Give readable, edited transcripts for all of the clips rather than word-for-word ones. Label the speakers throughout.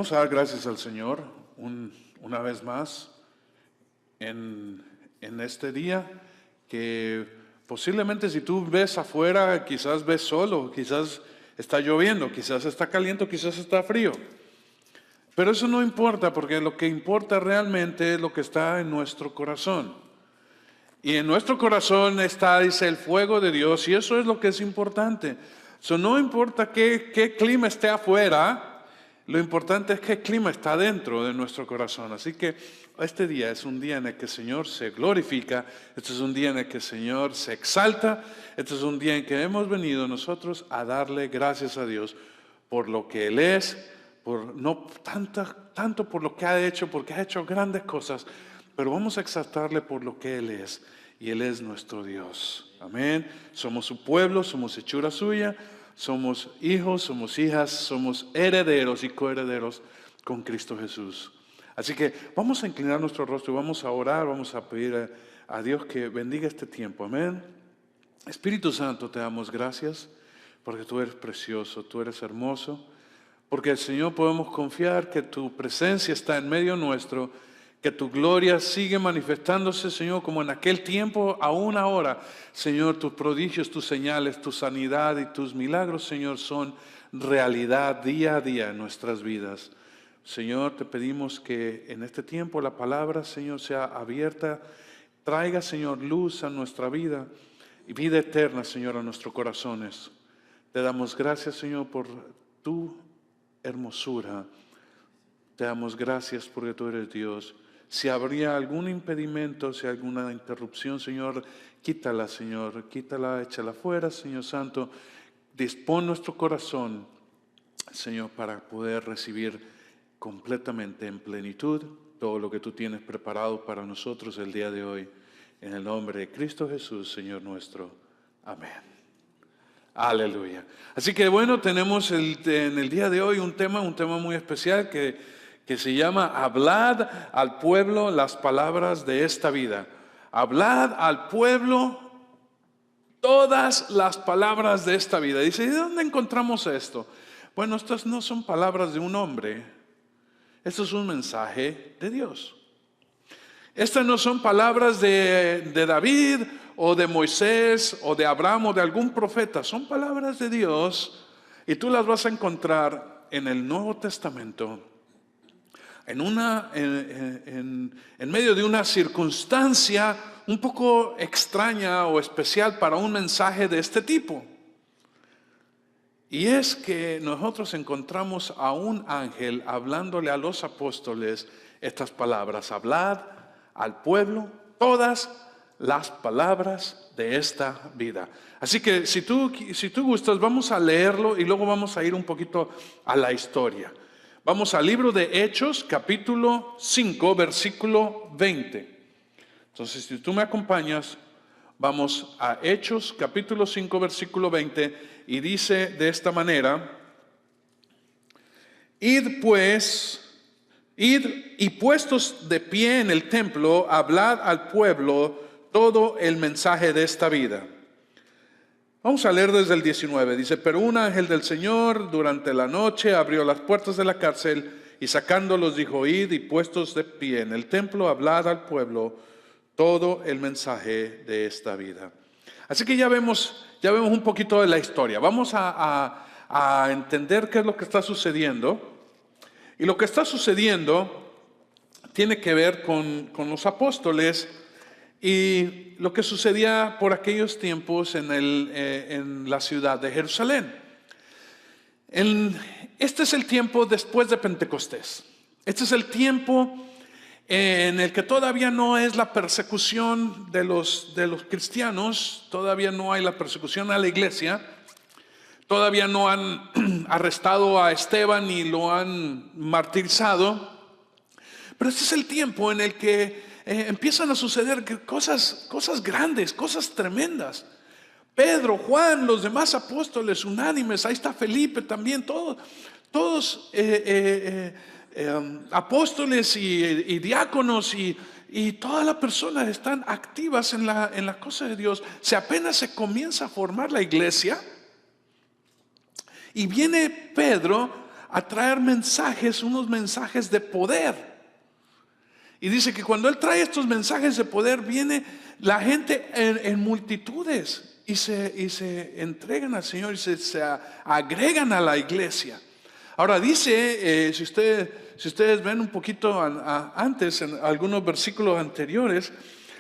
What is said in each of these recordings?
Speaker 1: Vamos a dar gracias al Señor una vez más en este día que posiblemente si tú ves afuera, quizás ves solo, quizás está lloviendo, quizás está caliente, quizás está frío. Pero eso no importa, porque lo que importa realmente es lo que está en nuestro corazón. Y en nuestro corazón está, dice, el fuego de Dios, y eso es lo que es importante. No importa qué clima esté afuera, lo importante es qué clima está dentro de nuestro corazón. Así que este día es un día en el que el Señor se glorifica, este es un día en el que el Señor se exalta, este es un día en que hemos venido nosotros a darle gracias a Dios por lo que Él es, por no tanto por lo que ha hecho, porque ha hecho grandes cosas, pero vamos a exaltarle por lo que Él es, y Él es nuestro Dios. Amén. Somos su pueblo, somos hechura suya, somos hijos, somos hijas, somos herederos y coherederos con Cristo Jesús. Así que vamos a inclinar nuestro rostro y vamos a orar, vamos a pedir a Dios que bendiga este tiempo. Amén. Espíritu Santo, te damos gracias porque tú eres precioso, tú eres hermoso, porque Señor podemos confiar que tu presencia está en medio nuestro, que tu gloria sigue manifestándose, Señor, como en aquel tiempo, aún ahora. Señor, tus prodigios, tus señales, tu sanidad y tus milagros, Señor, son realidad día a día en nuestras vidas. Señor, te pedimos que en este tiempo la palabra, Señor, sea abierta, traiga, Señor, luz a nuestra vida y vida eterna, Señor, a nuestros corazones. Te damos gracias, Señor, por tu hermosura. Te damos gracias porque tú eres Dios. Si habría algún impedimento, si hay alguna interrupción, Señor, quítala, Señor, quítala, échala fuera, Señor Santo. Dispón nuestro corazón, Señor, para poder recibir completamente en plenitud todo lo que tú tienes preparado para nosotros el día de hoy. En el nombre de Cristo Jesús, Señor nuestro. Amén. Aleluya. Así que bueno, tenemos en el día de hoy un tema muy especial que se llama Hablad al pueblo las palabras de esta vida. Hablad al pueblo todas las palabras de esta vida. Dice, ¿y de dónde encontramos esto? Bueno, estas no son palabras de un hombre. Esto es un mensaje de Dios. Estas no son palabras de David o de Moisés o de Abraham o de algún profeta. Son palabras de Dios y tú las vas a encontrar en el Nuevo Testamento. En medio de una circunstancia un poco extraña o especial para un mensaje de este tipo. Y es que nosotros encontramos a un ángel hablándole a los apóstoles estas palabras: hablad al pueblo todas las palabras de esta vida. Así que si tú gustas, vamos a leerlo y luego vamos a ir un poquito a la historia. Vamos al libro de Hechos, capítulo 5, versículo 20. Entonces, si tú me acompañas, vamos a Hechos, capítulo 5, versículo 20, y dice de esta manera: id y puestos de pie en el templo, hablad al pueblo todo el mensaje de esta vida. Vamos a leer desde el 19, dice: pero un ángel del Señor durante la noche abrió las puertas de la cárcel y sacándolos dijo: id y puestos de pie en el templo, hablad al pueblo todo el mensaje de esta vida. Así que ya vemos un poquito de la historia. Vamos a entender qué es lo que está sucediendo. Y lo que está sucediendo tiene que ver con los apóstoles y lo que sucedía por aquellos tiempos en la ciudad de Jerusalén. Este es el tiempo después de Pentecostés. Este es el tiempo en el que todavía no es la persecución de los cristianos, todavía no hay la persecución a la iglesia, todavía no han arrestado a Esteban y lo han martirizado, pero este es el tiempo en el que empiezan a suceder cosas grandes, cosas tremendas. Pedro, Juan, los demás apóstoles unánimes, ahí está Felipe también, todos apóstoles y diáconos y toda la persona están activas en la cosa de Dios. Apenas se comienza a formar la iglesia y viene Pedro a traer mensajes, unos mensajes de poder. Y dice que cuando Él trae estos mensajes de poder, viene la gente en multitudes y se entregan al Señor y se agregan a la iglesia. Ahora dice, si ustedes ven un poquito antes, en algunos versículos anteriores,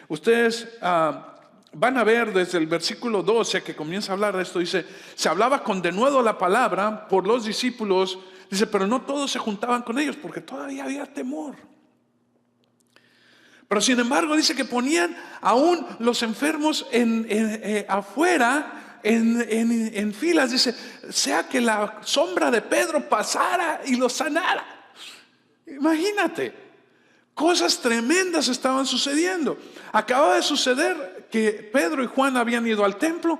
Speaker 1: ustedes van a ver desde el versículo 12 que comienza a hablar de esto. Dice, se hablaba con denuedo la palabra por los discípulos. Dice, pero no todos se juntaban con ellos porque todavía había temor. Pero sin embargo dice que ponían aún los enfermos afuera en filas. Dice, sea que la sombra de Pedro pasara y los sanara. Imagínate, cosas tremendas estaban sucediendo. Acababa de suceder que Pedro y Juan habían ido al templo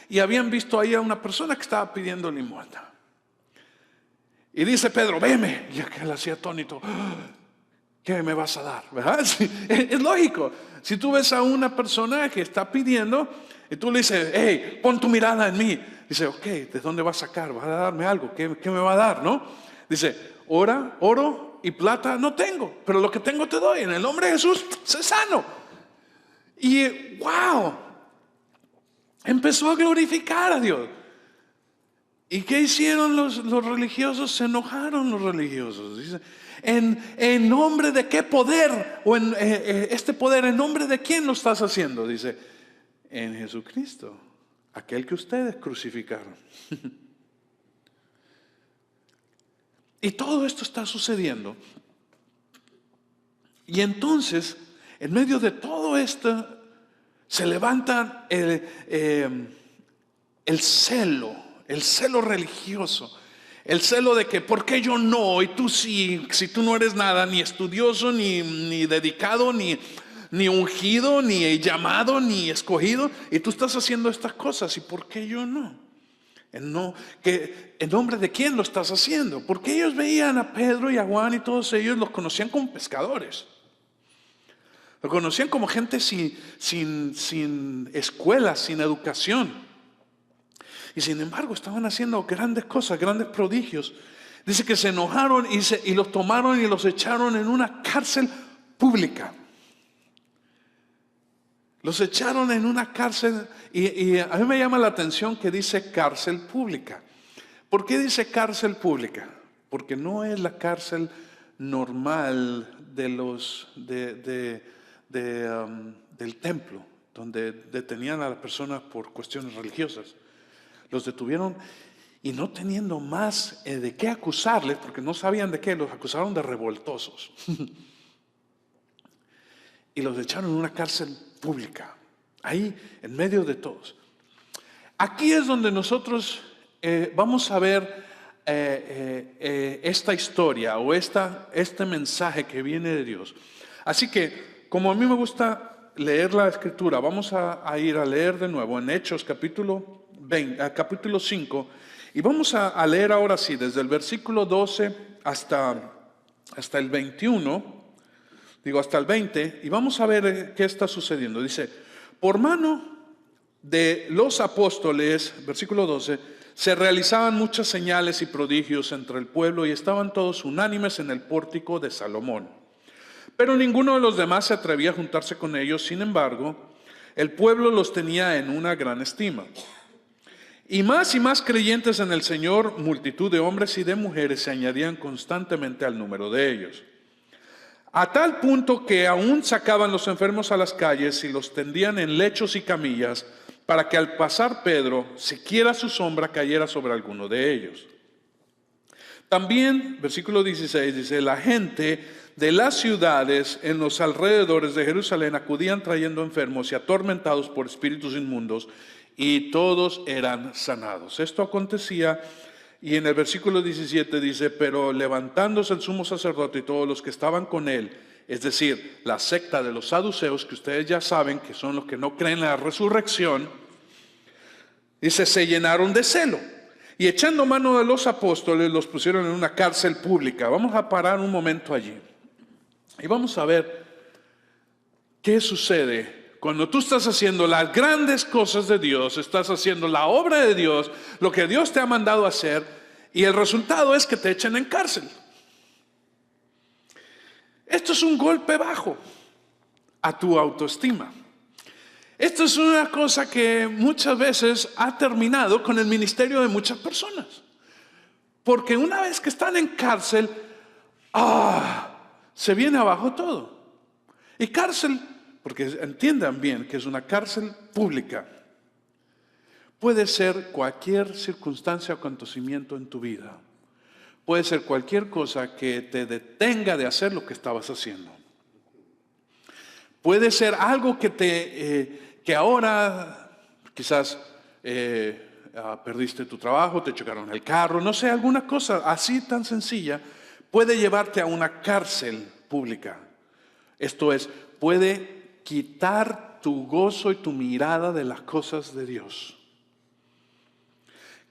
Speaker 1: y habían visto ahí a una persona que estaba pidiendo limosna. Y dice Pedro, veme. Y aquel hacía atónito, ¿qué me vas a dar? ¿Verdad? Sí, es lógico. Si tú ves a una persona que está pidiendo y tú le dices, hey, pon tu mirada en mí. Dice, ok, ¿de dónde vas a sacar? ¿Vas a darme algo? ¿Qué me va a dar? ¿No? Dice, oro y plata no tengo, pero lo que tengo te doy. En el nombre de Jesús, sé sano. Y wow, empezó a glorificar a Dios. ¿Y qué hicieron los religiosos? Se enojaron los religiosos. Dice, ¿en nombre de qué poder? O este poder, ¿en nombre de quién lo estás haciendo? Dice, en Jesucristo, aquel que ustedes crucificaron. Y todo esto está sucediendo. Y entonces, en medio de todo esto, se levanta el celo religioso. El celo de que, ¿por qué yo no? Y tú sí, si tú no eres nada, ni estudioso, ni dedicado, ni ungido, ni llamado, ni escogido. Y tú estás haciendo estas cosas, ¿y por qué yo no? ¿En nombre de quién lo estás haciendo? Porque ellos veían a Pedro y a Juan y todos ellos los conocían como pescadores. Lo conocían como gente sin escuela, sin educación. Y sin embargo estaban haciendo grandes cosas, grandes prodigios. Dice que se enojaron y los tomaron y los echaron en una cárcel pública. Los echaron en una cárcel y a mí me llama la atención que dice cárcel pública. ¿Por qué dice cárcel pública? Porque no es la cárcel normal del templo, donde detenían a las personas por cuestiones religiosas. Los detuvieron y no teniendo más de qué acusarles, porque no sabían de qué, los acusaron de revoltosos. Y los echaron en una cárcel pública, ahí en medio de todos. Aquí es donde nosotros vamos a ver esta historia o este mensaje que viene de Dios. Así que, como a mí me gusta leer la Escritura, vamos a ir a leer de nuevo en Hechos capítulo 5 y vamos a leer ahora sí desde el versículo 12 hasta el 21. Hasta el 20, y vamos a ver qué está sucediendo. Dice, por mano de los apóstoles, versículo 12, se realizaban muchas señales y prodigios entre el pueblo y estaban todos unánimes en el pórtico de Salomón. Pero ninguno de los demás se atrevía a juntarse con ellos. Sin embargo, el pueblo los tenía en una gran estima. Y más creyentes en el Señor, multitud de hombres y de mujeres se añadían constantemente al número de ellos. A tal punto que aún sacaban los enfermos a las calles y los tendían en lechos y camillas para que al pasar Pedro, siquiera su sombra cayera sobre alguno de ellos. También, versículo 16 dice, la gente de las ciudades en los alrededores de Jerusalén acudían trayendo enfermos y atormentados por espíritus inmundos y todos eran sanados. Esto acontecía. Y en el versículo 17 dice, pero levantándose el sumo sacerdote y todos los que estaban con él, es decir, la secta de los saduceos, que ustedes ya saben que son los que no creen en la resurrección, dice, se llenaron de celo. Y echando mano de los apóstoles, los pusieron en una cárcel pública. Vamos a parar un momento allí. Y vamos a ver qué sucede cuando tú estás haciendo las grandes cosas de Dios, estás haciendo la obra de Dios, lo que Dios te ha mandado a hacer, Y el resultado es que te echen en cárcel. Esto es un golpe bajo a tu autoestima. Esto es una cosa que muchas veces ha terminado con el ministerio de muchas personas. Porque una vez que están en cárcel, se viene abajo todo. Y cárcel, porque entiendan bien que es una cárcel pública, puede ser cualquier circunstancia o acontecimiento en tu vida. Puede ser cualquier cosa que te detenga de hacer lo que estabas haciendo. Puede ser algo que ahora quizás perdiste tu trabajo, te chocaron el carro, no sé, alguna cosa así tan sencilla puede llevarte a una cárcel pública. Esto es, puede quitar tu gozo y tu mirada de las cosas de Dios.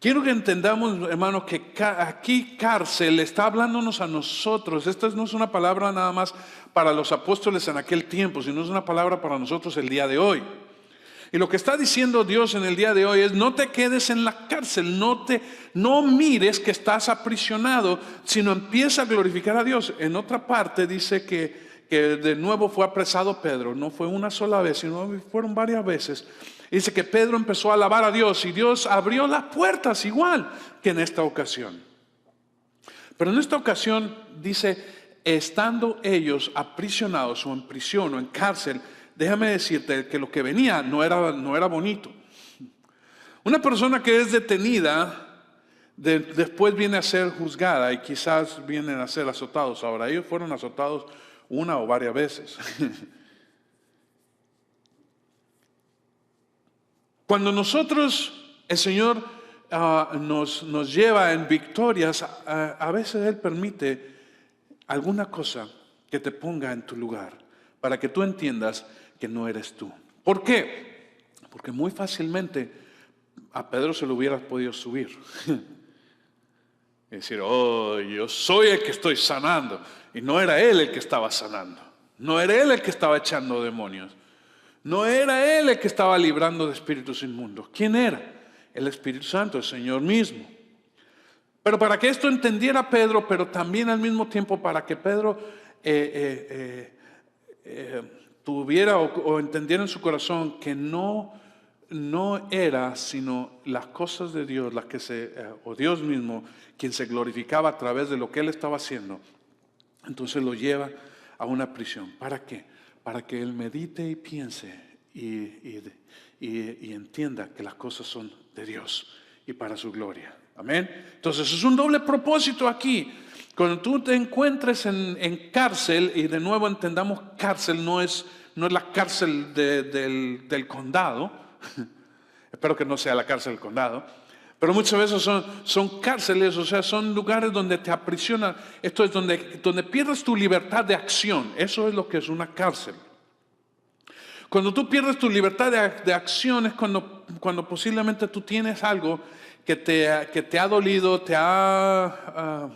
Speaker 1: Quiero que entendamos, hermano, que aquí cárcel está hablándonos a nosotros. Esta no es una palabra nada más para los apóstoles en aquel tiempo, sino es una palabra para nosotros el día de hoy. Y lo que está diciendo Dios en el día de hoy es: no te quedes en la cárcel, no mires que estás aprisionado, sino empieza a glorificar a Dios. En otra parte dice que de nuevo fue apresado Pedro. No fue una sola vez, sino fueron varias veces. Dice que Pedro empezó a alabar a Dios y Dios abrió las puertas igual que en esta ocasión. Pero en esta ocasión dice, estando ellos aprisionados o en prisión o en cárcel, déjame decirte que lo que venía no era bonito. Una persona que es detenida, después viene a ser juzgada y quizás vienen a ser azotados. Ahora, ellos fueron azotados una o varias veces. Cuando nosotros, el Señor nos lleva en victorias, a veces Él permite alguna cosa que te ponga en tu lugar, para que tú entiendas que no eres tú. ¿Por qué? Porque muy fácilmente a Pedro se lo hubieras podido subir. Es decir, yo soy el que estoy sanando. Y no era él el que estaba sanando. No era él el que estaba echando demonios. No era él el que estaba librando de espíritus inmundos. ¿Quién era? El Espíritu Santo, el Señor mismo. Pero para que esto entendiera Pedro, pero también al mismo tiempo para que Pedro tuviera o entendiera en su corazón que no era sino las cosas de Dios, o Dios mismo, quien se glorificaba a través de lo que él estaba haciendo. Entonces lo lleva a una prisión. ¿Para qué? Para que él medite y piense y entienda que las cosas son de Dios y para su gloria. Amén. Entonces es un doble propósito aquí. Cuando tú te encuentres en cárcel, y de nuevo entendamos, cárcel no es la cárcel del condado. Espero que no sea la cárcel del condado. Pero muchas veces son cárceles, o sea, son lugares donde te aprisionan. Esto es donde pierdes tu libertad de acción. Eso es lo que es una cárcel. Cuando tú pierdes tu libertad de acción es cuando posiblemente tú tienes algo que te ha dolido, te ha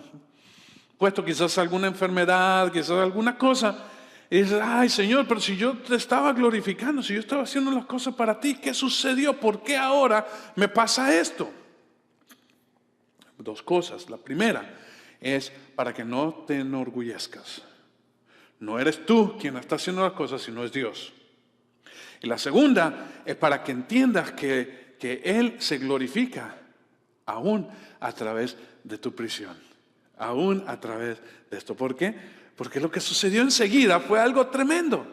Speaker 1: puesto quizás alguna enfermedad, quizás alguna cosa. Y dices, ay Señor, pero si yo te estaba glorificando, si yo estaba haciendo las cosas para ti, ¿qué sucedió? ¿Por qué ahora me pasa esto? Dos cosas. La primera es para que no te enorgullezcas. No eres tú quien está haciendo las cosas, sino es Dios. Y la segunda es para que entiendas que Él se glorifica aún a través de tu prisión, aún a través de esto. ¿Por qué? Porque lo que sucedió enseguida fue algo tremendo.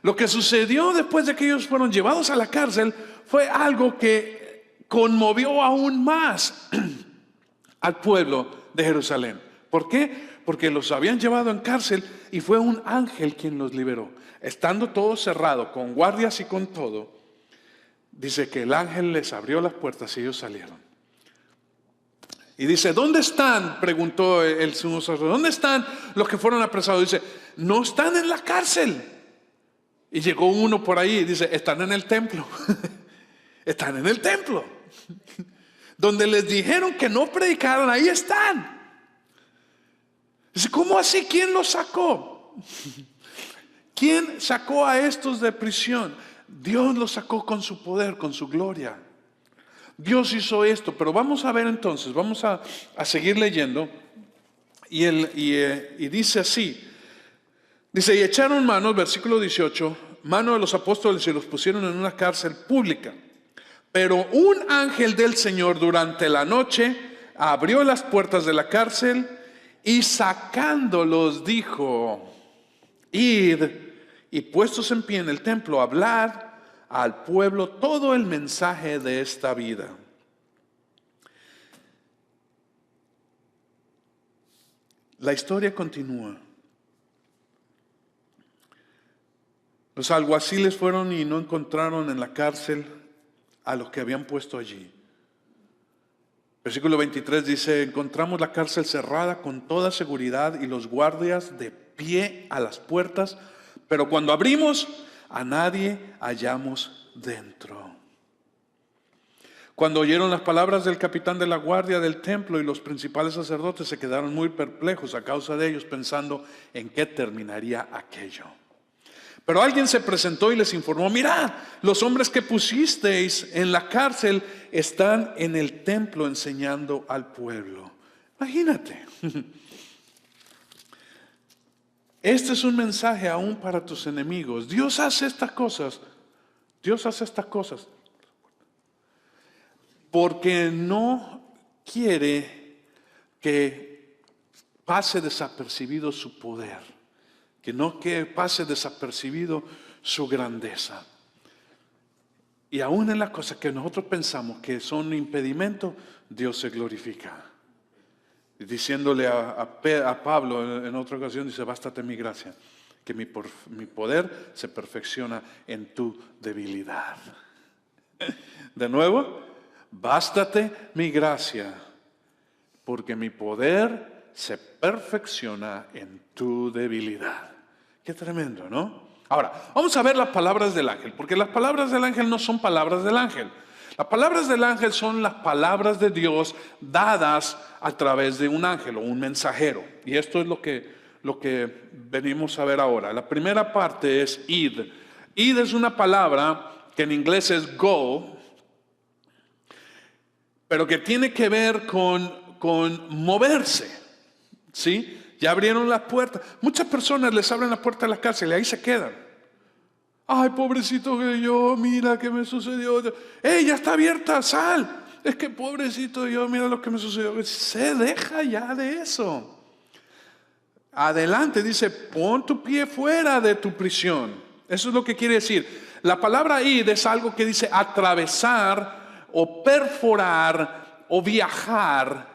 Speaker 1: Lo que sucedió después de que ellos fueron llevados a la cárcel fue algo que conmovió aún más al pueblo de Jerusalén. ¿Por qué? Porque los habían llevado en cárcel y fue un ángel quien los liberó. Estando todo cerrado, con guardias y con todo, dice que el ángel les abrió las puertas y ellos salieron. Y dice, ¿dónde están? Preguntó el sumo sacerdote. ¿Dónde están los que fueron apresados? Dice, no están en la cárcel. Y llegó uno por ahí y dice, están en el templo. Están en el templo. Donde les dijeron que no predicaran, ahí están. Dice, ¿cómo así? ¿Quién los sacó? ¿Quién sacó a estos de prisión? Dios los sacó con su poder, con su gloria. Dios hizo esto, pero vamos a ver entonces, vamos a seguir leyendo. Y dice así, dice, y echaron manos, versículo 18, mano de los apóstoles y los pusieron en una cárcel pública. Pero un ángel del Señor durante la noche abrió las puertas de la cárcel y sacándolos dijo, id y puestos en pie en el templo, hablad al pueblo todo el mensaje de esta vida. La historia continúa. Los alguaciles fueron y no encontraron en la cárcel a los que habían puesto allí. Versículo 23 dice, encontramos la cárcel cerrada con toda seguridad y los guardias de pie a las puertas, pero cuando abrimos, a nadie hallamos dentro. Cuando oyeron las palabras del capitán de la guardia del templo y los principales sacerdotes se quedaron muy perplejos a causa de ellos, pensando en qué terminaría aquello. Pero alguien se presentó y les informó, mirad, los hombres que pusisteis en la cárcel están en el templo enseñando al pueblo. Imagínate. Este es un mensaje aún para tus enemigos. Dios hace estas cosas. Dios hace estas cosas porque no quiere que pase desapercibido su poder, que no que pase desapercibido su grandeza. Y aún en las cosas que nosotros pensamos que son impedimento, Dios se glorifica. Diciéndole a Pablo en otra ocasión, dice, bástate mi gracia, que mi poder se perfecciona en tu debilidad. De nuevo, bástate mi gracia, porque mi poder se perfecciona en tu debilidad. Qué tremendo, ¿no? Ahora, vamos a ver las palabras del ángel, porque las palabras del ángel no son palabras del ángel. Las palabras del ángel son las palabras de Dios dadas a través de un ángel o un mensajero. Y esto es lo que venimos a ver ahora. La primera parte es id. Id es una palabra que en inglés es go, pero que tiene que ver con moverse, ¿sí? Ya abrieron las puertas. Muchas personas les abren la puerta de la cárcel y ahí se quedan. Ay, pobrecito que yo, mira qué me sucedió. Ya está abierta, sal. Es que pobrecito yo, mira lo que me sucedió. Se deja ya de eso. Adelante, dice, pon tu pie fuera de tu prisión. Eso es lo que quiere decir. La palabra id es algo que dice atravesar o perforar o viajar.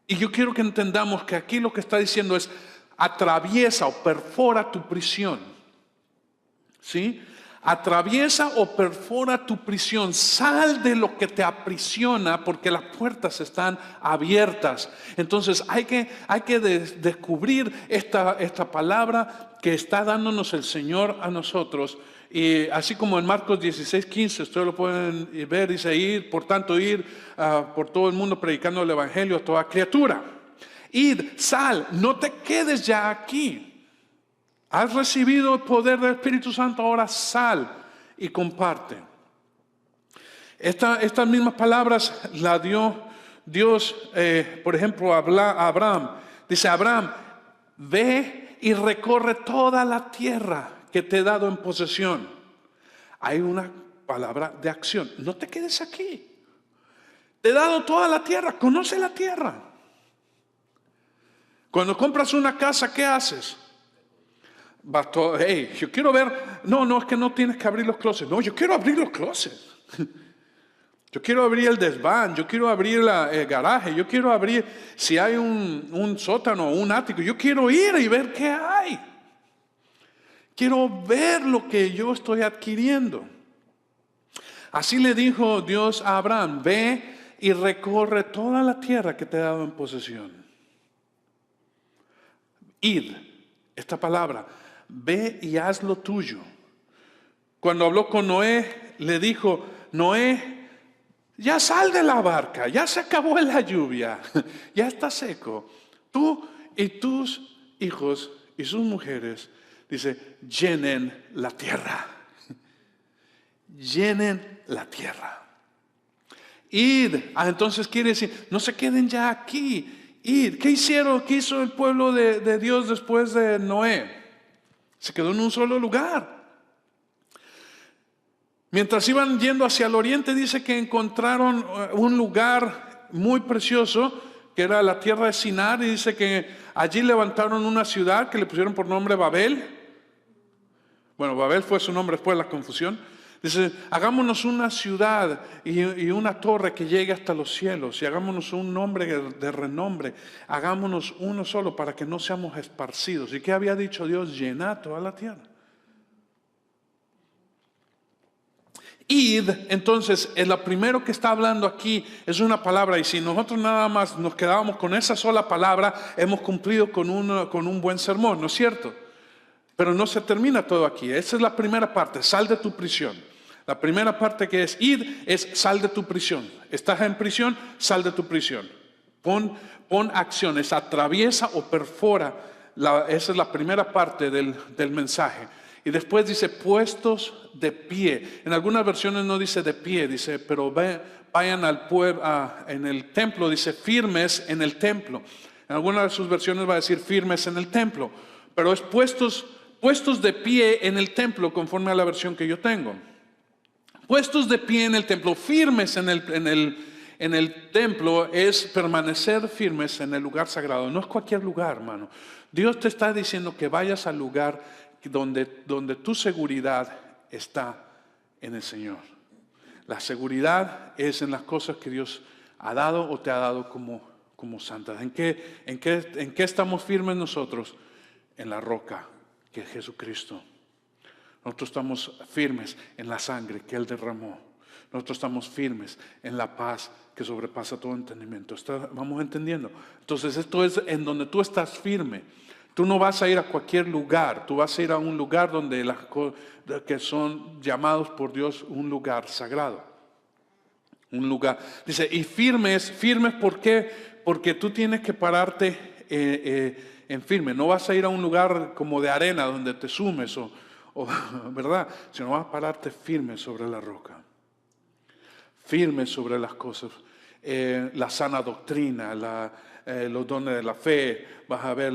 Speaker 1: Y yo quiero que entendamos que aquí lo que está diciendo es atraviesa o perfora tu prisión. ¿Sí? Atraviesa o perfora tu prisión. Sal de lo que te aprisiona porque las puertas están abiertas. Entonces hay que descubrir esta palabra que está dándonos el Señor a nosotros. Y así como en Marcos 16:15, ustedes lo pueden ver, dice ir, por tanto ir por todo el mundo predicando el evangelio a toda criatura. Id, sal, no te quedes ya aquí. Has recibido el poder del Espíritu Santo, ahora sal y comparte. Estas mismas palabras las dio Dios, por ejemplo, a Abraham. Dice, Abraham, ve y recorre toda la tierra que te he dado en posesión. Hay una palabra de acción. No te quedes aquí. Te he dado toda la tierra. Conoce la tierra. Cuando compras una casa, ¿qué haces? Hey, yo quiero ver. No, es que no tienes que abrir los closets. No, yo quiero abrir los closets. Yo quiero abrir el desván. Yo quiero abrir el garaje. Yo quiero abrir, si hay un sótano o un ático, yo quiero ir y ver qué hay. Quiero ver lo que yo estoy adquiriendo. Así le dijo Dios a Abraham, ve y recorre toda la tierra que te he dado en posesión. Id, esta palabra, ve y haz lo tuyo. Cuando habló con Noé, le dijo, Noé, ya sal de la barca, ya se acabó la lluvia, ya está seco. Tú y tus hijos y sus mujeres, dice, llenen la tierra. Llenen la tierra. Id. Entonces quiere decir, no se queden ya aquí. Id. ¿Qué hicieron? ¿Qué hizo el pueblo de Dios después de Noé? Se quedó en un solo lugar. Mientras iban yendo hacia el oriente, dice que encontraron un lugar muy precioso, que era la tierra de Sinar, y dice que allí levantaron una ciudad que le pusieron por nombre Babel. Bueno, Babel fue su nombre después de la confusión. Dice, hagámonos una ciudad y una torre que llegue hasta los cielos, y hagámonos un nombre de renombre, hagámonos uno solo para que no seamos esparcidos. ¿Y qué había dicho Dios? Llenad toda la tierra. Id, entonces, es lo primero que está hablando aquí, es una palabra, y si nosotros nada más nos quedábamos con esa sola palabra, hemos cumplido con un buen sermón, ¿no es cierto? Pero no se termina todo aquí. Esa es la primera parte, sal de tu prisión. La primera parte que es id, es sal de tu prisión. Estás en prisión, sal de tu prisión. Pon acciones, atraviesa o perfora. Esa es la primera parte del mensaje. Y después dice, puestos de pie. En algunas versiones no dice de pie, dice, pero vayan al pueblo, en el templo, dice firmes en el templo. En algunas de sus versiones va a decir firmes en el templo. Pero es puestos de pie en el templo, conforme a la versión que yo tengo. Puestos de pie en el templo, firmes en el templo, es permanecer firmes en el lugar sagrado. No es cualquier lugar, hermano. Dios te está diciendo que vayas al lugar donde tu seguridad está en el Señor. La seguridad es en las cosas que Dios ha dado o te ha dado como santas. ¿En qué estamos firmes nosotros? En la roca, que es Jesucristo. Nosotros estamos firmes en la sangre que Él derramó. Nosotros estamos firmes en la paz que sobrepasa todo entendimiento. ¿Vamos entendiendo? Entonces esto es en donde tú estás firme. Tú no vas a ir a cualquier lugar. Tú vas a ir a un lugar donde que son llamados por Dios un lugar sagrado. Un lugar. Dice, y firmes, ¿por qué? Porque tú tienes que pararte en firme. No vas a ir a un lugar como de arena donde te sumes ¿verdad? Sino vas a pararte firme sobre la roca. Firme sobre las cosas. La sana doctrina, los dones de la fe, vas a ver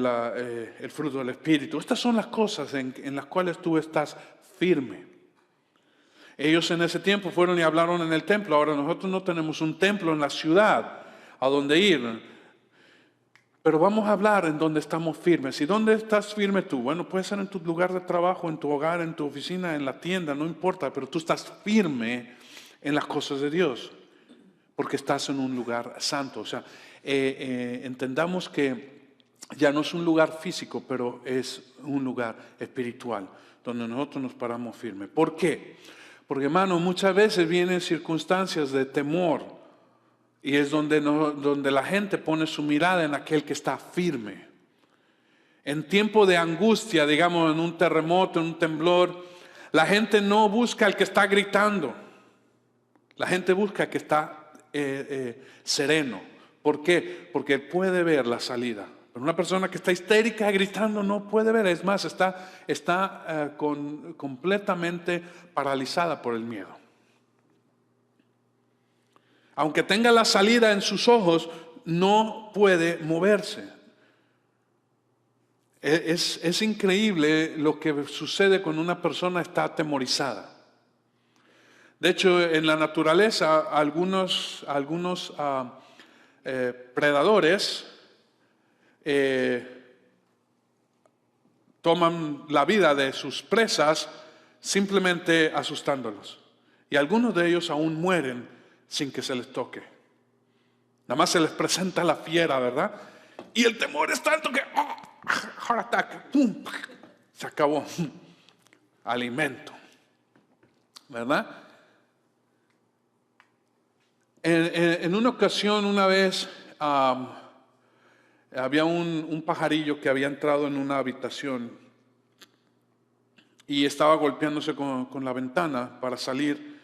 Speaker 1: el fruto del Espíritu. Estas son las cosas en las cuales tú estás firme. Ellos en ese tiempo fueron y hablaron en el templo. Ahora nosotros no tenemos un templo en la ciudad a donde ir. Pero vamos a hablar en donde estamos firmes. ¿Y dónde estás firme tú? Bueno, puede ser en tu lugar de trabajo, en tu hogar, en tu oficina, en la tienda, no importa. Pero tú estás firme en las cosas de Dios. Porque estás en un lugar santo. O sea, entendamos que ya no es un lugar físico, pero es un lugar espiritual, donde nosotros nos paramos firmes. ¿Por qué? Porque, hermano, muchas veces vienen circunstancias de temor. Y es donde la gente pone su mirada en aquel que está firme. En tiempo de angustia, digamos, en un terremoto, en un temblor, la gente no busca al que está gritando. La gente busca al que está sereno. ¿Por qué? Porque puede ver la salida. Pero una persona que está histérica gritando no puede ver. Es más, está completamente paralizada por el miedo. Aunque tenga la salida en sus ojos, no puede moverse. Es increíble lo que sucede cuando una persona está atemorizada. De hecho, en la naturaleza, algunos predadores toman la vida de sus presas simplemente asustándolos. Y algunos de ellos aún mueren sin que se les toque. Nada más se les presenta la fiera, ¿verdad? Y el temor es tanto que heart attack, ¡pum! Se acabó. Alimento, ¿verdad? En una ocasión, una vez, había un pajarillo que había entrado en una habitación y estaba golpeándose con la ventana para salir.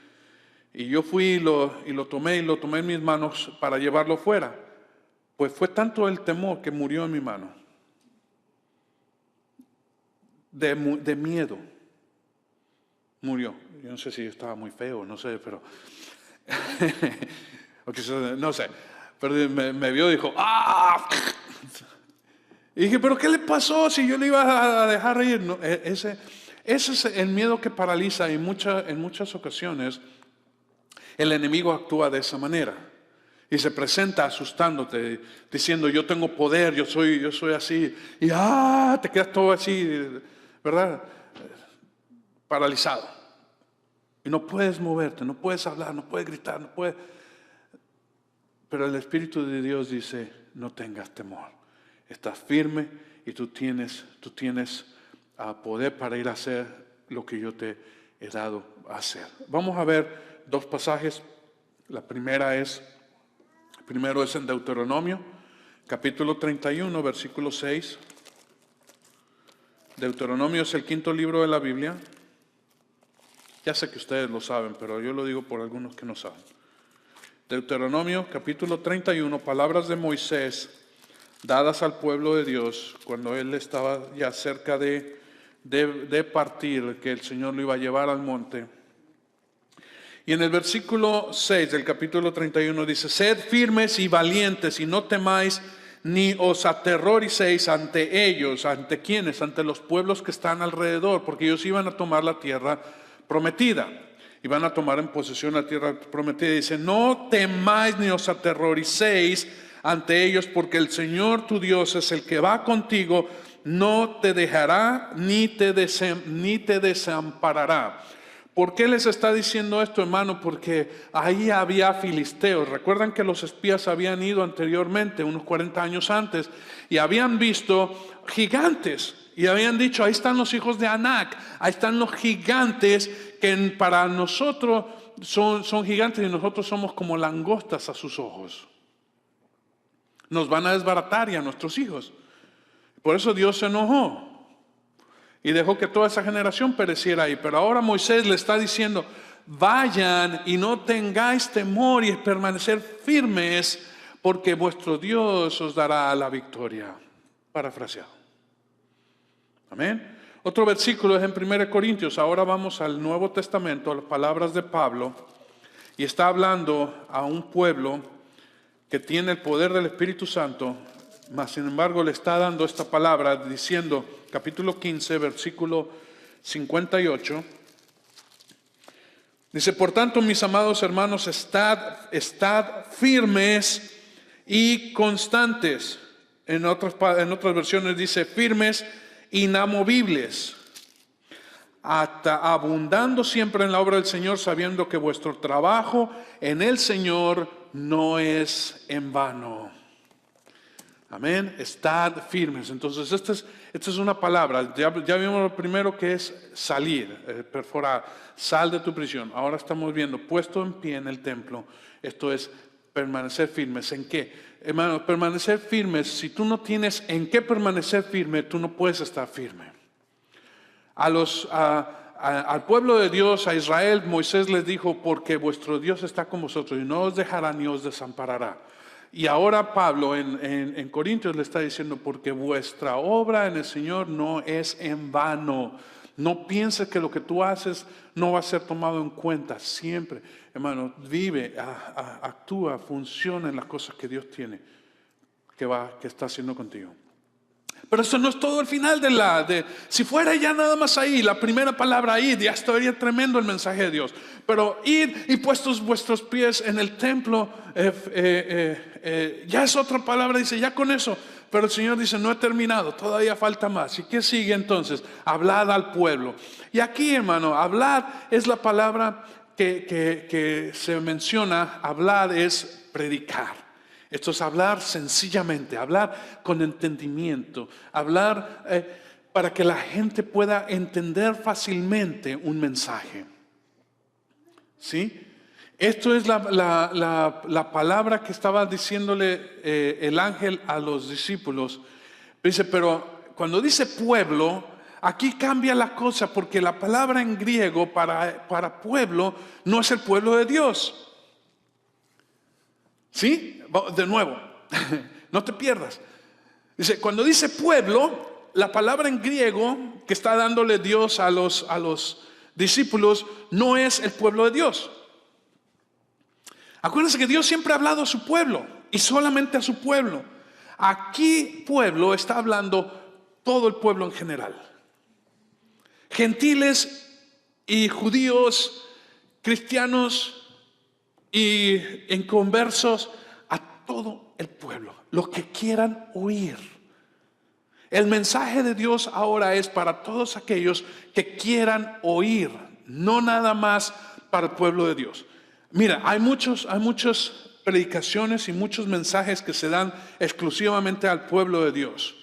Speaker 1: Y yo fui y lo tomé en mis manos para llevarlo fuera. Pues fue tanto el temor que murió en mi mano. De miedo. Murió. Yo no sé si estaba muy feo, no sé, pero O quizás, no sé, pero me vio y dijo, ¡ah! Y dije, ¿pero qué le pasó si yo le iba a dejar ir? No, ese es el miedo que paraliza. Y en muchas ocasiones el enemigo actúa de esa manera. Y se presenta asustándote, diciendo, yo tengo poder, yo soy así. Y te quedas todo así, ¿verdad? Paralizado. Y no puedes moverte, no puedes hablar, no puedes gritar, no puedes. Pero el Espíritu de Dios dice, no tengas temor. Estás firme y tú tienes poder para ir a hacer lo que yo te he dado a hacer. Vamos a ver dos pasajes. Primero es en Deuteronomio, capítulo 31, versículo 6. Deuteronomio es el quinto libro de la Biblia. Ya sé que ustedes lo saben, pero yo lo digo por algunos que no saben. Deuteronomio, capítulo 31, palabras de Moisés dadas al pueblo de Dios cuando él estaba ya cerca de partir, que el Señor lo iba a llevar al monte. Y en el versículo 6 del capítulo 31 dice, sed firmes y valientes y no temáis ni os aterroricéis ante ellos. ¿Ante quiénes? Ante los pueblos que están alrededor, porque ellos iban a tomar la tierra prometida. Iban a tomar en posesión la tierra prometida. Dice, no temáis ni os aterroricéis ante ellos, porque el Señor tu Dios es el que va contigo, no te dejará ni te desamparará. ¿Por qué les está diciendo esto, hermano? Porque ahí había filisteos. Recuerdan que los espías habían ido anteriormente, unos 40 años antes, y habían visto gigantes. Y habían dicho, ahí están los hijos de Anac, ahí están los gigantes que para nosotros son gigantes y nosotros somos como langostas a sus ojos. Nos van a desbaratar y a nuestros hijos. Por eso Dios se enojó y dejó que toda esa generación pereciera ahí. Pero ahora Moisés le está diciendo, vayan y no tengáis temor y permanecer firmes, porque vuestro Dios os dará la victoria. Parafraseado. Amén. Otro versículo es en 1 Corintios. Ahora vamos al Nuevo Testamento, a las palabras de Pablo. Y está hablando a un pueblo que tiene el poder del Espíritu Santo, mas sin embargo le está dando esta palabra diciendo, capítulo 15, versículo 58, dice, por tanto, mis amados hermanos, estad firmes y constantes. En otras versiones dice, firmes, inamovibles, abundando siempre en la obra del Señor, sabiendo que vuestro trabajo en el Señor no es en vano. Amén. Estad firmes. Entonces esta es una palabra. Ya vimos lo primero, que es salir, perforar. Sal de tu prisión. Ahora estamos viendo puesto en pie en el templo. Esto es permanecer firmes. ¿En qué? Hermano, permanecer firmes. Si tú no tienes en qué permanecer firme, tú no puedes estar firme. Al pueblo de Dios, a Israel, Moisés les dijo, porque vuestro Dios está con vosotros y no os dejará ni os desamparará. Y ahora Pablo en Corintios le está diciendo, porque vuestra obra en el Señor no es en vano. No pienses que lo que tú haces no va a ser tomado en cuenta. Siempre, hermano, vive, actúa, funciona en las cosas que Dios tiene, que está haciendo contigo. Pero eso no es todo el final si fuera ya nada más ahí, la primera palabra id, ya estaría tremendo el mensaje de Dios. Pero id y puestos vuestros pies en el templo, ya es otra palabra, dice, ya con eso. Pero el Señor dice, no he terminado, todavía falta más. ¿Y qué sigue entonces? Hablad al pueblo. Y aquí, hermano, hablad es la palabra que se menciona. Hablad es predicar. Esto es hablar sencillamente, hablar con entendimiento, hablar para que la gente pueda entender fácilmente un mensaje. ¿Sí? Esto es la palabra que estaba diciéndole el ángel a los discípulos. Dice, pero cuando dice pueblo, aquí cambia la cosa, porque la palabra en griego para pueblo no es el pueblo de Dios. ¿Sí? De nuevo, no te pierdas. Dice, cuando dice pueblo, la palabra en griego que está dándole Dios a los discípulos no es el pueblo de Dios. Acuérdense que Dios siempre ha hablado a su pueblo y solamente a su pueblo. Aquí pueblo está hablando todo el pueblo en general. Gentiles y judíos, cristianos y inconversos, a todo el pueblo, los que quieran oír. El mensaje de Dios ahora es para todos aquellos que quieran oír, no nada más para el pueblo de Dios. Mira, hay muchas predicaciones y muchos mensajes que se dan exclusivamente al pueblo de Dios.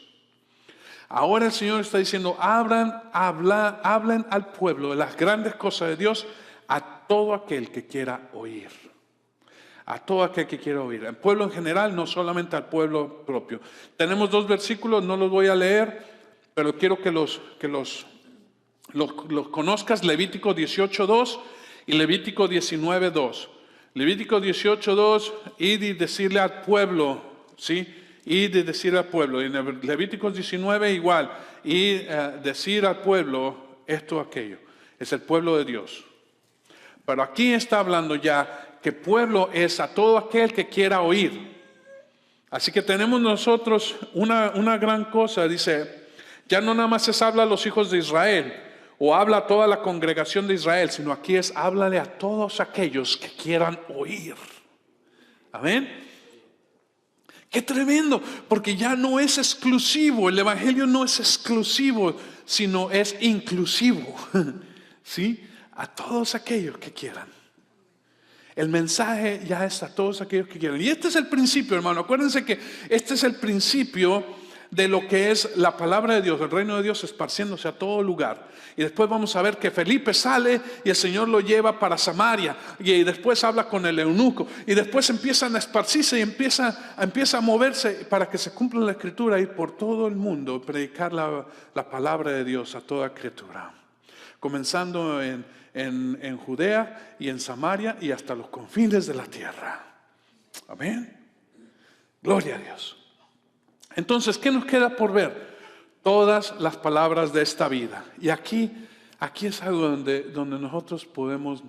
Speaker 1: Ahora el Señor está diciendo, hablen al pueblo de las grandes cosas de Dios, a todo aquel que quiera oír. A todo aquel que quiera oír. Al pueblo en general, no solamente al pueblo propio. Tenemos 2 versículos, no los voy a leer, pero quiero que los conozcas. Levítico 18:2 y Levítico 19:2. Levítico 18:2, id y decirle al pueblo, ¿sí? Id y decirle al pueblo. Y en Levítico 19 igual, y decir al pueblo esto o aquello. Es el pueblo de Dios. Pero aquí está hablando ya que pueblo es a todo aquel que quiera oír. Así que tenemos nosotros una gran cosa, dice, ya no nada más es habla a los hijos de Israel, o habla a toda la congregación de Israel, sino aquí es háblale a todos aquellos que quieran oír. Amén. Qué tremendo, porque ya no es exclusivo, el evangelio no es exclusivo, sino es inclusivo. ¿Sí? A todos aquellos que quieran. El mensaje ya es a todos aquellos que quieran. Y este es el principio, hermano. Acuérdense que este es el principio de lo que es la palabra de Dios, el reino de Dios esparciéndose a todo lugar. Y después vamos a ver que Felipe sale y el Señor lo lleva para Samaria. Y después habla con el eunuco. Y después empiezan a esparcirse y empieza a moverse para que se cumpla la escritura, ir por todo el mundo, predicar la palabra de Dios a toda criatura. Comenzando en Judea y en Samaria y hasta los confines de la tierra. Amén. Gloria a Dios. Entonces, ¿qué nos queda por ver? Todas las palabras de esta vida. Y aquí es algo donde nosotros podemos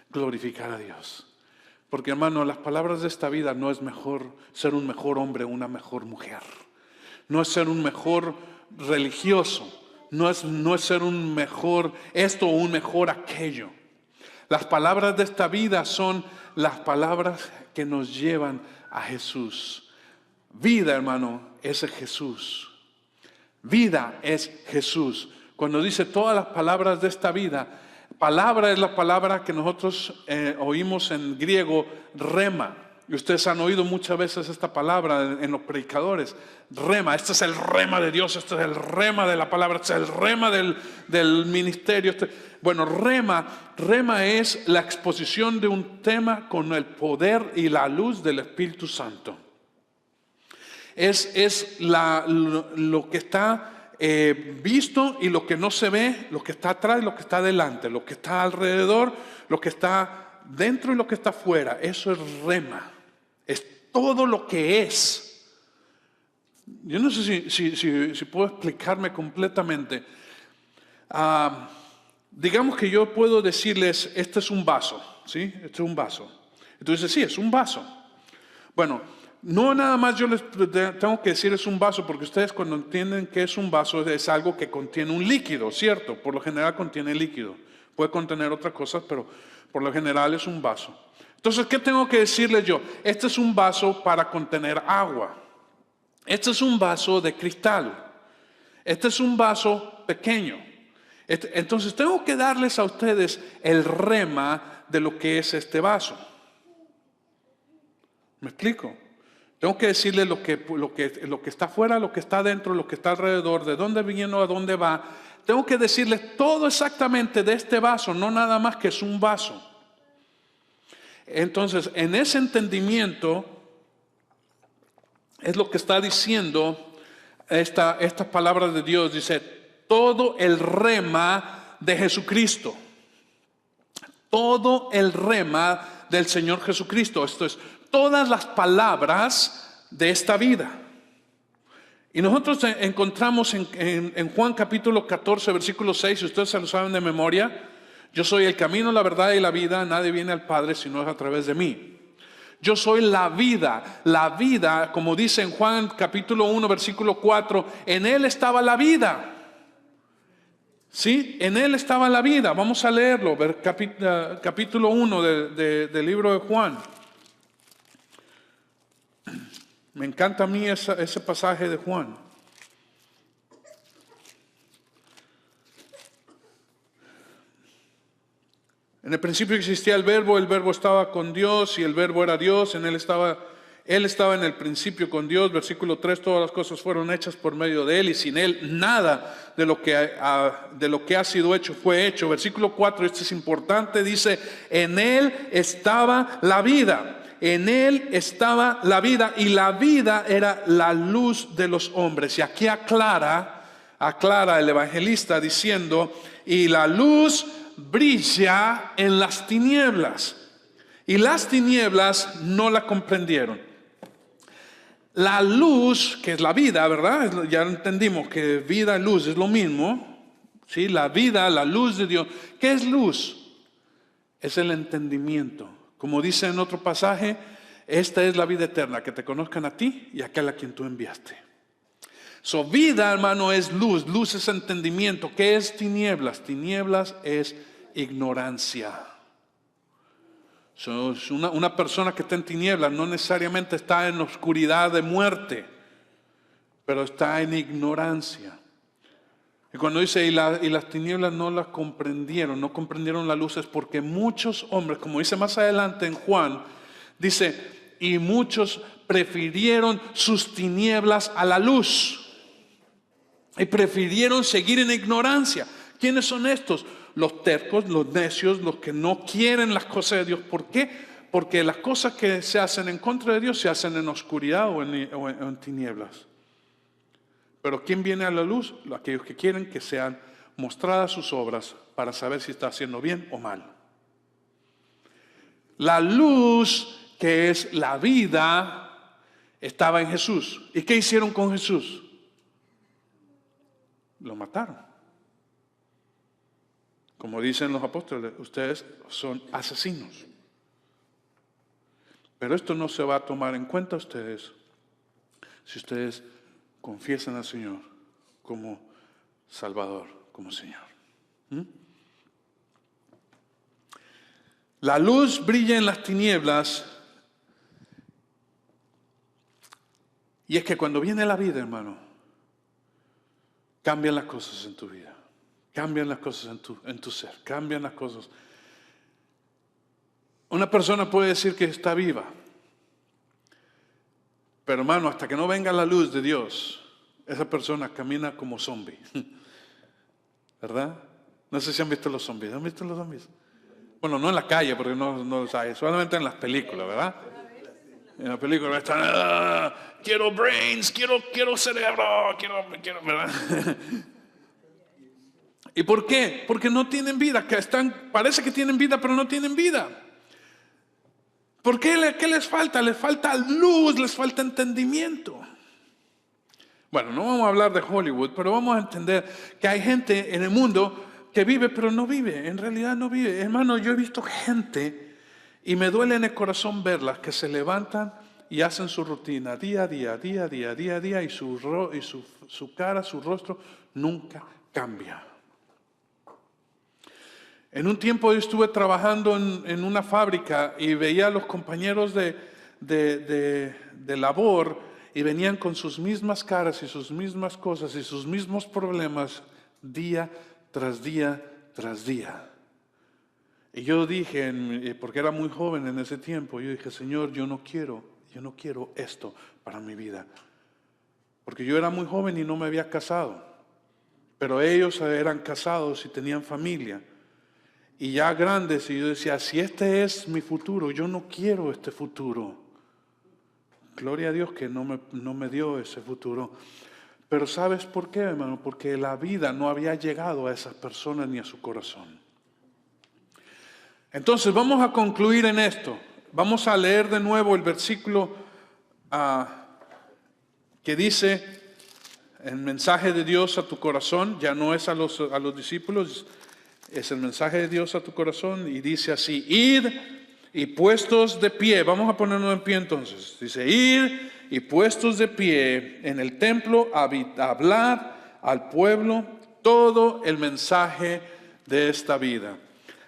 Speaker 1: glorificar a Dios. Porque, hermano, las palabras de esta vida no es mejor ser un mejor hombre o una mejor mujer. No es ser un mejor religioso. No es ser un mejor esto o un mejor aquello. Las palabras de esta vida son las palabras que nos llevan a Jesús. Vida, hermano, es Jesús. Vida es Jesús. Cuando dice todas las palabras de esta vida, palabra es la palabra que nosotros oímos en griego, rema. Y ustedes han oído muchas veces esta palabra en los predicadores, rema. Este es el rema de Dios, este es el rema de la palabra, este es el rema del ministerio. Bueno, rema es la exposición de un tema con el poder y la luz del Espíritu Santo. Es lo que está visto y lo que no se ve, lo que está atrás y lo que está adelante, lo que está alrededor, lo que está dentro y lo que está afuera. Eso es rema. Es todo lo que es. Yo no sé si puedo explicarme completamente. Digamos que yo puedo decirles, este es un vaso, ¿sí? Este es un vaso. Entonces, sí, es un vaso. Bueno, no nada más yo les tengo que decir es un vaso, porque ustedes cuando entienden que es un vaso es algo que contiene un líquido, ¿cierto? Por lo general contiene líquido. Puede contener otras cosas, pero por lo general es un vaso. Entonces, ¿qué tengo que decirles yo? Este es un vaso para contener agua. Este es un vaso de cristal. Este es un vaso pequeño. Entonces, tengo que darles a ustedes el rema de lo que es este vaso. ¿Me explico? Tengo que decirles lo que está afuera, lo que está adentro, lo que está alrededor, de dónde viene o a dónde va. Tengo que decirles todo exactamente de este vaso, no nada más que es un vaso. Entonces, en ese entendimiento es lo que está diciendo esta palabra de Dios. Dice, todo el rema de Jesucristo. Todo el rema del Señor Jesucristo. Esto es, todas las palabras de esta vida. Y nosotros encontramos en Juan capítulo 14, versículo 6, si ustedes se lo saben de memoria, yo soy el camino, la verdad y la vida, nadie viene al Padre si no es a través de mí. Yo soy la vida. La vida, como dice en Juan capítulo 1, versículo 4, en Él estaba la vida. ¿Sí? En Él estaba la vida. Vamos a leerlo, capítulo 1 del libro de Juan. Me encanta a mí ese pasaje de Juan. En el principio existía el verbo estaba con Dios y el verbo era Dios, él estaba en el principio con Dios. Versículo 3, todas las cosas fueron hechas por medio de Él y sin Él nada de lo que ha sido hecho fue hecho. Versículo 4, este es importante, dice, en Él estaba la vida. En Él estaba la vida y la vida era la luz de los hombres. Y aquí aclara el evangelista diciendo, y la luz brilla en las tinieblas y las tinieblas no la comprendieron. La luz, que es la vida, ¿verdad? Ya entendimos que vida y luz es lo mismo, ¿sí? La vida, la luz de Dios. ¿Qué es luz? Es el entendimiento. Como dice en otro pasaje, esta es la vida eterna, que te conozcan a ti y a aquel a quien tú enviaste. Vida, hermano, es luz. Luz es entendimiento. ¿Qué es tinieblas? Tinieblas es ignorancia. Una persona que está en tinieblas no necesariamente está en oscuridad de muerte, pero está en ignorancia. Y cuando dice y las tinieblas no las comprendieron, no comprendieron la luz, es porque muchos hombres, como dice más adelante en Juan, dice, y muchos prefirieron sus tinieblas a la luz. Y prefirieron seguir en ignorancia. ¿Quiénes son estos? Los tercos, los necios, los que no quieren las cosas de Dios. ¿Por qué? Porque las cosas que se hacen en contra de Dios se hacen en oscuridad o en tinieblas. Pero ¿quién viene a la luz? Aquellos que quieren que sean mostradas sus obras para saber si está haciendo bien o mal. La luz, que es la vida, estaba en Jesús. ¿Y qué hicieron con Jesús? Lo mataron. Como dicen los apóstoles, ustedes son asesinos. Pero esto no se va a tomar en cuenta ustedes si ustedes confiesan al Señor como Salvador, como Señor. La luz brilla en las tinieblas. Y es que cuando viene la vida, hermano, cambian las cosas en tu vida. Cambian las cosas en tu ser. Cambian las cosas. Una persona puede decir que está viva. Pero hermano, hasta que no venga la luz de Dios, esa persona camina como zombie. ¿Verdad? No sé si han visto los zombies. ¿Han visto los zombies? Bueno, no en la calle, porque no los hay. Solamente en las películas, ¿verdad? En la película están, quiero brains, quiero cerebro, quiero, ¿verdad? ¿Y por qué? Porque no tienen vida, parece que tienen vida, pero no tienen vida. ¿Por qué? ¿Qué les falta? Les falta luz, les falta entendimiento. Bueno, no vamos a hablar de Hollywood, pero vamos a entender que hay gente en el mundo que vive, pero no vive, en realidad no vive. Hermano, yo he visto gente, y me duele en el corazón verlas, que se levantan y hacen su rutina día a día, y su cara, su rostro nunca cambia. En un tiempo yo estuve trabajando en una fábrica y veía a los compañeros de labor y venían con sus mismas caras y sus mismas cosas y sus mismos problemas día tras día tras día. Y yo dije, porque era muy joven en ese tiempo, yo dije, Señor, yo no quiero esto para mi vida. Porque yo era muy joven y no me había casado. Pero ellos eran casados y tenían familia. Y ya grandes, y yo decía, si este es mi futuro, yo no quiero este futuro. Gloria a Dios que no me dio ese futuro. Pero ¿sabes por qué, hermano? Porque la vida no había llegado a esas personas ni a su corazón. Entonces vamos a concluir en esto. Vamos a leer de nuevo el versículo que dice, el mensaje de Dios a tu corazón, ya no es a los discípulos, es el mensaje de Dios a tu corazón, y dice así, id y puestos de pie, vamos a ponernos en pie entonces, dice, ir y puestos de pie en el templo a hablar al pueblo todo el mensaje de esta vida.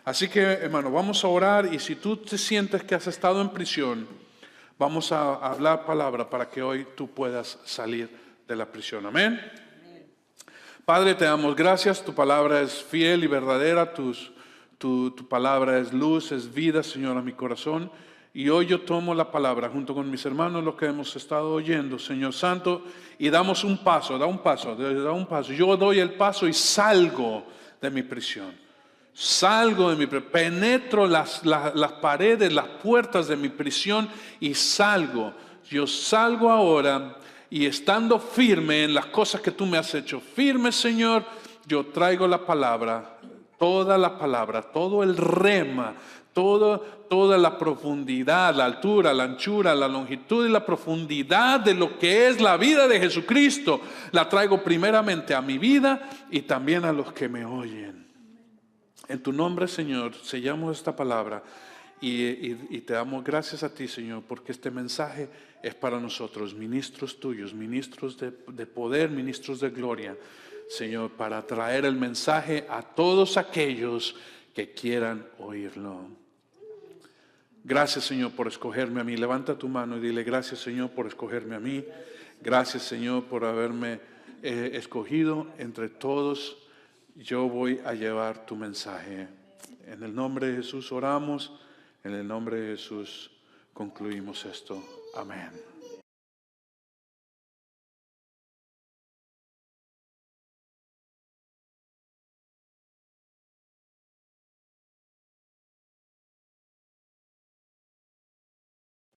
Speaker 1: Así que, hermano, vamos a orar, y si tú te sientes que has estado en prisión, vamos a hablar palabra para que hoy tú puedas salir de la prisión. Amén. Padre, te damos gracias, tu palabra es fiel y verdadera, tu palabra es luz, es vida, Señor, a mi corazón. Y hoy yo tomo la palabra junto con mis hermanos, lo que hemos estado oyendo, Señor Santo, y damos un paso, da un paso. Yo doy el paso y salgo de mi prisión. Penetro las paredes, las puertas de mi prisión y salgo. Yo salgo ahora y estando firme en las cosas que tú me has hecho firme, Señor, yo traigo la palabra, todo el rema, toda la profundidad, la altura, la anchura, la longitud y la profundidad de lo que es la vida de Jesucristo, la traigo primeramente a mi vida y también a los que me oyen. En tu nombre, Señor, sellamos esta palabra y te damos gracias a ti, Señor, porque este mensaje es para nosotros, ministros tuyos, ministros de poder, ministros de gloria, Señor, para traer el mensaje a todos aquellos que quieran oírlo. Gracias, Señor, por escogerme a mí. Levanta tu mano y dile: gracias, Señor, por escogerme a mí. Gracias, Señor, por haberme escogido entre todos. Yo voy a llevar tu mensaje. En el nombre de Jesús oramos, en el nombre de Jesús concluimos esto. Amén.